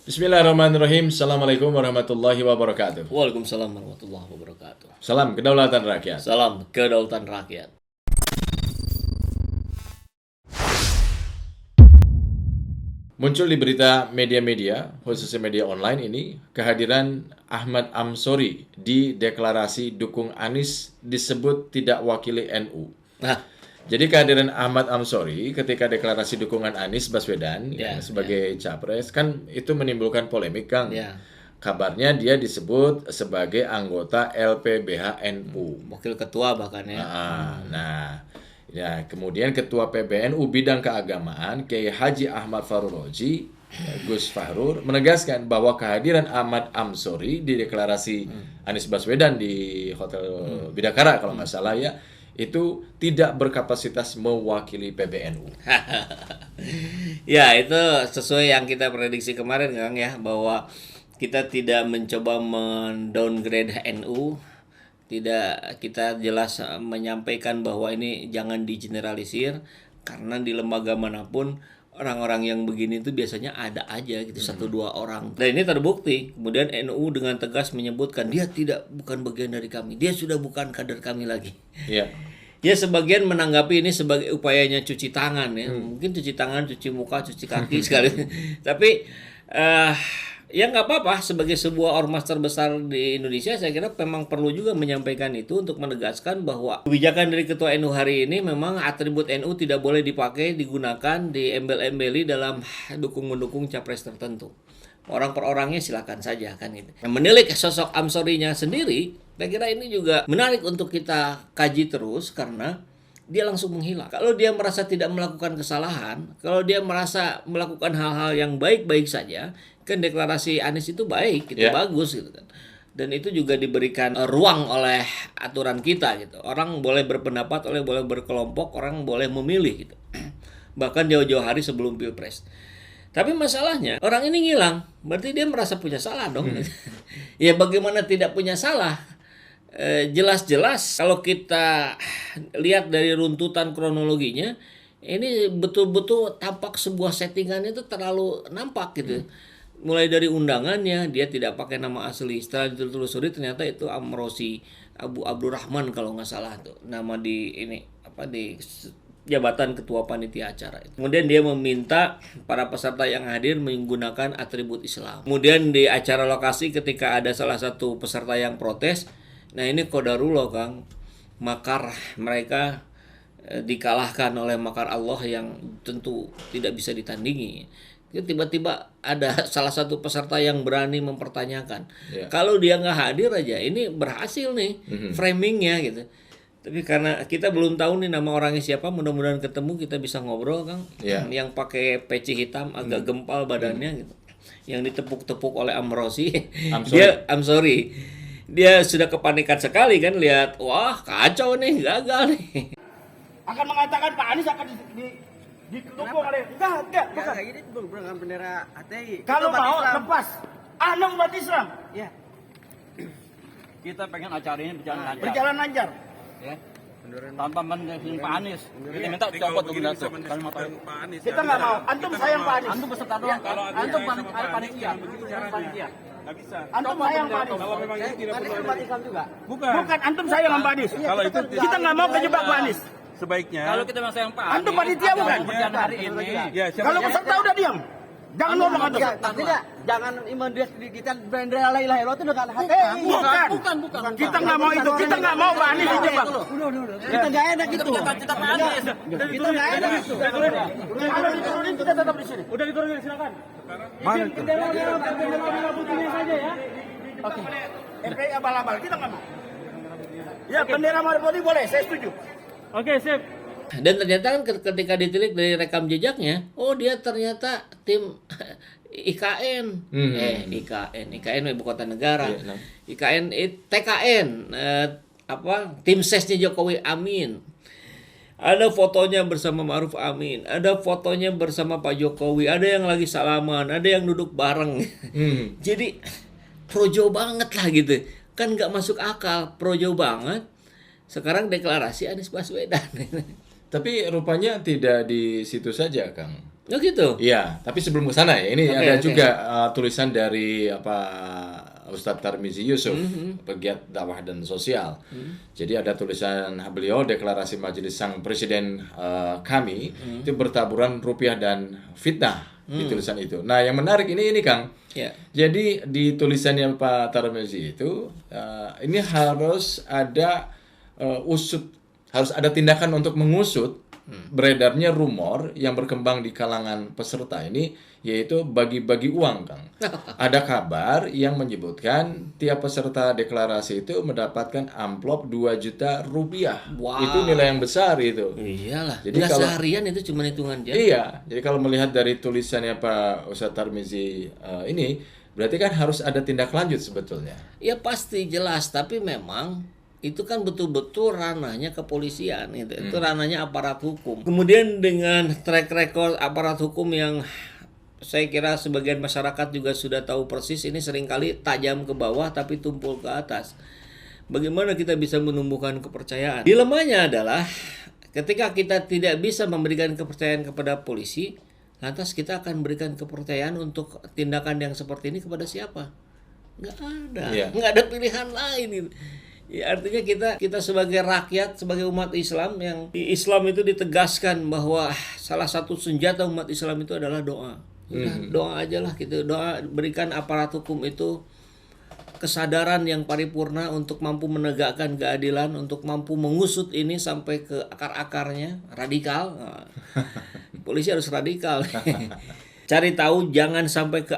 Bismillahirrahmanirrahim. Assalamualaikum warahmatullahi wabarakatuh. Waalaikumsalam warahmatullahi wabarakatuh. Salam kedaulatan rakyat. Salam kedaulatan rakyat. Muncul di berita media-media, khususnya media online ini, kehadiran Ahmad Amsori di deklarasi dukung Anies disebut tidak wakili NU. Nah, Jadi kehadiran Ahmad Amsori ketika deklarasi dukungan Anies Baswedan sebagai capres kan itu menimbulkan polemik, Kang. ya, Kabarnya dia disebut sebagai anggota LPBH NU. wakil ketua bahkan ya. Nah, kemudian Ketua PBNU Bidang Keagamaan Kiai Haji Ahmad Faruroji, Gus Fahrur, menegaskan bahwa kehadiran Ahmad Amsori di deklarasi Anies Baswedan di Hotel Bidakara kalau nggak salah ya, itu tidak berkapasitas mewakili PBNU. Ya, itu sesuai yang kita prediksi kemarin Kang ya, bahwa kita tidak mencoba mendowngrade NU. Tidak, kita jelas menyampaikan bahwa ini jangan digeneralisir, karena di lembaga manapun orang-orang yang begini itu biasanya ada aja gitu, satu dua orang. Dan ini terbukti. Kemudian NU dengan tegas menyebutkan dia bukan bagian dari kami, dia sudah bukan kader kami lagi. Iya. Ya, sebagian menanggapi ini sebagai upayanya cuci tangan ya. Mungkin cuci tangan, cuci muka, cuci kaki sekali. Tapi ya nggak apa-apa, sebagai sebuah ormas terbesar di Indonesia saya kira memang perlu juga menyampaikan itu untuk menegaskan bahwa kebijakan dari Ketua NU hari ini memang atribut NU tidak boleh dipakai, digunakan, diembel-embeli dalam mendukung capres tertentu. Orang per orangnya silakan saja kan gitu. Yang menilik sosok Amsorinya sendiri, saya kira ini juga menarik untuk kita kaji terus, karena dia langsung menghilang. Kalau dia merasa tidak melakukan kesalahan, kalau dia merasa melakukan hal-hal yang baik-baik saja, kan deklarasi Anies itu baik, itu bagus gitu kan. Dan itu juga diberikan ruang oleh aturan kita gitu. Orang boleh berpendapat, boleh berkelompok, orang boleh memilih gitu. Bahkan jauh-jauh hari sebelum Pilpres. Tapi masalahnya orang ini ngilang, berarti dia merasa punya salah dong. Ya bagaimana tidak punya salah? Jelas-jelas kalau kita lihat dari runtutan kronologinya, ini betul-betul tampak sebuah settingan itu terlalu nampak gitu. Mulai dari undangannya, dia tidak pakai nama asli. Setelah ditelusuri ternyata itu Amrosi Abu Abdurrahman kalau nggak salah tuh nama di jabatan ketua panitia acara. Kemudian dia meminta para peserta yang hadir menggunakan atribut Islam. Kemudian di acara lokasi ketika ada salah satu peserta yang protes, nah ini qadarullah Kang, makar mereka dikalahkan oleh makar Allah yang tentu tidak bisa ditandingi. Tiba-tiba ada salah satu peserta yang berani mempertanyakan. Kalau dia nggak hadir aja, ini berhasil nih framingnya gitu. Tapi karena kita belum tahu nih nama orangnya siapa, mudah-mudahan ketemu kita bisa ngobrol Kang. Yang pakai peci hitam, agak gempal badannya gitu. Yang ditepuk-tepuk oleh Amrosi. Amsori. Dia sudah kepanikan sekali kan, lihat wah kacau nih, gagal nih. Akan mengatakan Pak Anies akan didukung oleh enggak bukan. Ini bukan bendera HTI. Kalau mau lepas. Anda umat Islam. Ya. Kita pengen acara ini Berjalan lancar. Ya. Tanpa mendukung Pak Anies. Kita minta copot tuh pidato. Kita nggak mau. Antum sayang Pak Anies. Antum peserta doang. Antum panitia. Panitia. Nggak bisa. Antum sayang Pak Anies. Kalau memang ini tidak perlu umat Islam juga. Bukan antum sayang Pak Anies. Kalau itu kita nggak mau kejebak Pak Anies. Sebaiknya Kalau kita masih yang Pak Anies. Antum panitia bukan? Hari ini. ya siapa Kalau peserta udah diam. Jangan ngomong antum. Tidak, jangan kita bendera la ilaha illallah itu dengan HTI. Bukan. Kita nggak mau itu. Kita nggak mau Pak Anies dijebak. Kita nggak enak gitu. Kita Pak Anies. Kita nggak enak gitu. Kalau diturunin kita tetap di sini. udah diturunin silakan. Mana itu? Bendera putihnya saja ya. Oke. FPI abal-abal kita nggak mau. Ya bendera merah putih boleh, saya setuju. Oke, sip. Dan ternyata kan ketika ditilik dari rekam jejaknya, oh dia ternyata tim IKN, IKN ibu kota negara, IKN TKN, tim sesnya Jokowi Amin. Ada fotonya bersama Ma'ruf Amin, ada fotonya bersama Pak Jokowi, ada yang lagi salaman, ada yang duduk bareng. Jadi projo banget lah gitu, kan nggak masuk akal, projo banget. Sekarang deklarasi Anies Baswedan. Tapi rupanya tidak di situ saja, Kang. Oh gitu. Iya, tapi sebelum ke sana ya, ini Oke, ada oke. juga tulisan dari Ustadz Tarmizi Yusuf, pegiat dakwah dan sosial. Jadi ada tulisan beliau, deklarasi Majelis Sang Presiden kami itu bertaburan rupiah dan fitnah di tulisan itu. Nah, yang menarik ini Kang. Ya. Jadi di tulisannya Pak Tarmizi itu ini harus ada harus ada tindakan untuk mengusut beredarnya rumor yang berkembang di kalangan peserta ini, yaitu bagi-bagi uang, Kang. Ada kabar yang menyebutkan tiap peserta deklarasi itu mendapatkan amplop 2 juta rupiah. Wow. Itu nilai yang besar itu. Iyalah. Jadi Nggak kalau- seharian itu cuma hitungan jam. Iya, jadi kalau melihat dari tulisannya Pak Ustadz Tarmizi ini, berarti kan harus ada tindak lanjut sebetulnya. Ya pasti jelas, tapi memang itu kan betul-betul ranahnya kepolisian gitu. Itu ranahnya aparat hukum. Kemudian dengan track record aparat hukum yang saya kira sebagian masyarakat juga sudah tahu persis, ini seringkali tajam ke bawah tapi tumpul ke atas. Bagaimana kita bisa menumbuhkan kepercayaan? Dilemanya adalah ketika kita tidak bisa memberikan kepercayaan kepada polisi, lantas kita akan berikan kepercayaan untuk tindakan yang seperti ini kepada siapa? Nggak ada. Iya. Nggak ada pilihan lain gitu. Ya, artinya kita sebagai rakyat, sebagai umat Islam, yang di Islam itu ditegaskan bahwa salah satu senjata umat Islam itu adalah doa. Udah, doa aja lah gitu. Doa, berikan aparat hukum itu kesadaran yang paripurna untuk mampu menegakkan keadilan, untuk mampu mengusut ini sampai ke akar-akarnya, radikal. Nah, polisi harus radikal. Cari tahu, jangan sampai ke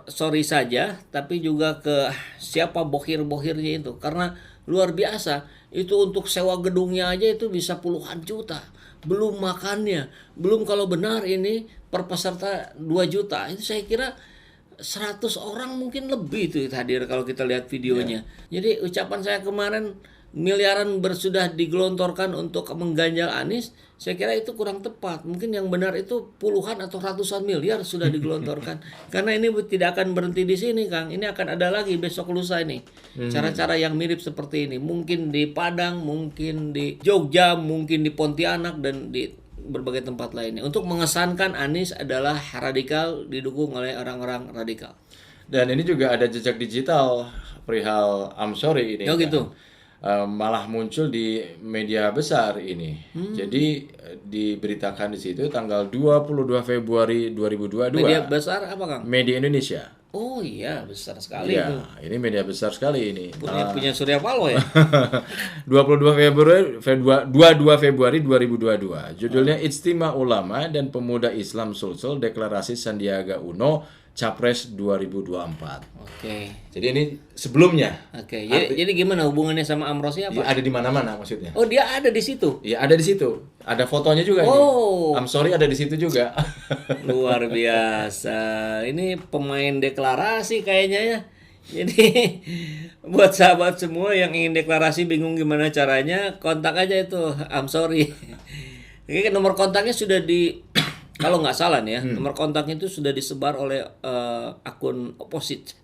sorry saja, tapi juga ke siapa bohir-bohirnya itu. Karena luar biasa, itu untuk sewa gedungnya aja itu bisa puluhan juta. Belum makannya, belum kalau benar ini per peserta 2 juta. Itu saya kira 100 orang mungkin lebih itu hadir kalau kita lihat videonya. Jadi ucapan saya kemarin miliaran sudah digelontorkan untuk mengganjal Anies, saya kira itu kurang tepat. Mungkin yang benar itu puluhan atau ratusan miliar sudah digelontorkan. Karena ini tidak akan berhenti di sini, Kang. Ini akan ada lagi besok lusa ini. Cara-cara yang mirip seperti ini. Mungkin di Padang, mungkin di Jogja, mungkin di Pontianak, dan di berbagai tempat lainnya. Untuk mengesankan Anies adalah radikal, didukung oleh orang-orang radikal. Dan ini juga ada jejak digital perihal Amsori ini. Oh Kang. gitu. Malah muncul di media besar ini. Jadi diberitakan di situ tanggal 22 Februari 2022. Media besar apa, Kang? Media Indonesia. Oh iya, besar sekali Iya, itu. ini media besar sekali ini. Punya Surya Paloh ya. 22 Februari 2022. Judulnya Ijtima Ulama dan Pemuda Islam Sulsel Deklarasi Sandiaga Uno Capres 2024. Oke. Jadi ini sebelumnya. Oke. Jadi gimana hubungannya sama Amrosi apa? Ya, ada di mana-mana maksudnya. Oh, dia ada di situ. Ya ada di situ. Ada fotonya juga Oh. ini. I'm sorry ada di situ juga. Luar biasa. Ini pemain deklarasi kayaknya ya. Jadi buat sahabat semua yang ingin deklarasi bingung gimana caranya, kontak aja itu I'm sorry. Ini nomor kontaknya sudah di kalau nggak salah nih ya, nomor kontaknya itu sudah disebar oleh akun opposite.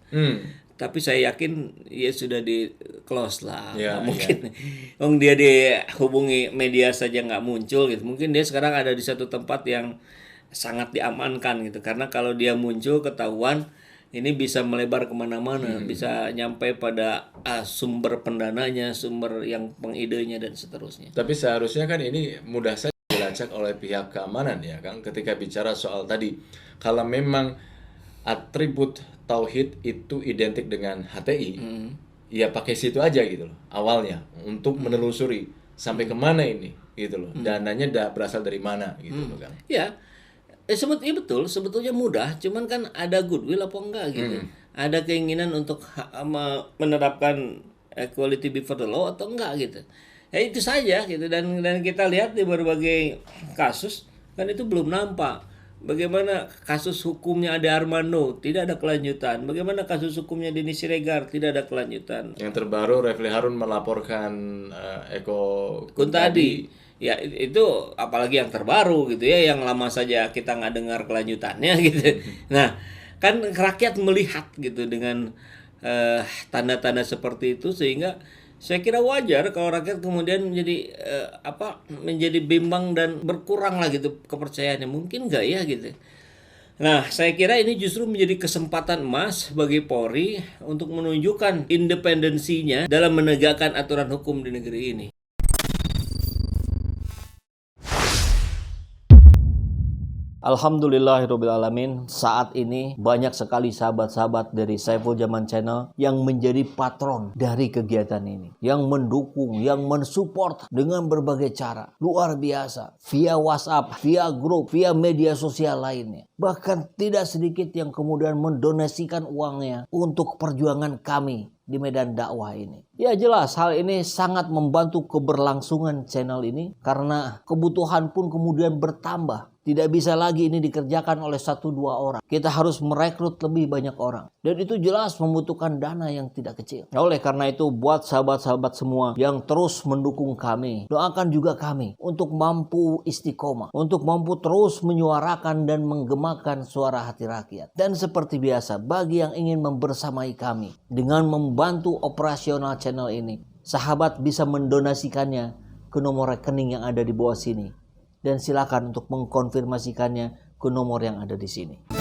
Tapi saya yakin ya sudah di close lah. Ya, Nggak mungkin. Wong dia dihubungi media saja nggak muncul gitu. Mungkin dia sekarang ada di satu tempat yang sangat diamankan gitu. Karena kalau dia muncul ketahuan, ini bisa melebar kemana-mana, bisa nyampe pada sumber pendananya, sumber yang pengidenya dan seterusnya. Tapi seharusnya kan ini mudah saja dilacak oleh pihak keamanan ya Kang. Ketika bicara soal tadi, kalau memang atribut tauhid itu identik dengan HTI, ya pakai situ aja gitu loh awalnya untuk menelusuri sampai kemana ini gitu loh, dananya berasal dari mana gitu loh Kang. Ya, iya betul, sebetulnya mudah, cuman kan ada goodwill apa enggak gitu. Ada keinginan untuk menerapkan equality before the law atau enggak gitu. Ya itu saja gitu, dan kita lihat di berbagai kasus kan itu belum nampak. Bagaimana kasus hukumnya Ade Armando, tidak ada kelanjutan. Bagaimana kasus hukumnya Denny Siregar, tidak ada kelanjutan. Yang terbaru Refli Harun melaporkan Eko Kuntadi. Ya itu apalagi yang terbaru gitu ya, yang lama saja kita nggak dengar kelanjutannya gitu. Nah kan rakyat melihat gitu dengan tanda-tanda seperti itu, sehingga Saya kira wajar kalau rakyat kemudian menjadi bimbang dan berkurang lah gitu kepercayaannya. Mungkin nggak ya gitu. Nah, saya kira ini justru menjadi kesempatan emas bagi Polri untuk menunjukkan independensinya dalam menegakkan aturan hukum di negeri ini. Alhamdulillahirrabbilalamin, saat ini banyak sekali sahabat-sahabat dari Saiful Zaman Channel yang menjadi patron dari kegiatan ini, yang mendukung, yang mensupport dengan berbagai cara. Luar biasa, via WhatsApp, via grup, via media sosial lainnya. Bahkan tidak sedikit yang kemudian mendonasikan uangnya untuk perjuangan kami di medan dakwah ini. Ya jelas hal ini sangat membantu keberlangsungan channel ini karena kebutuhan pun kemudian bertambah. Tidak bisa lagi ini dikerjakan oleh 1-2 orang. Kita harus merekrut lebih banyak orang. Dan itu jelas membutuhkan dana yang tidak kecil. Oleh karena itu buat sahabat-sahabat semua yang terus mendukung kami, doakan juga kami untuk mampu istiqomah, untuk mampu terus menyuarakan dan menggemakan suara hati rakyat. Dan seperti biasa, bagi yang ingin membersamai kami dengan membantu operasional channel ini, sahabat bisa mendonasikannya ke nomor rekening yang ada di bawah sini. Dan silakan untuk mengkonfirmasikannya ke nomor yang ada di sini.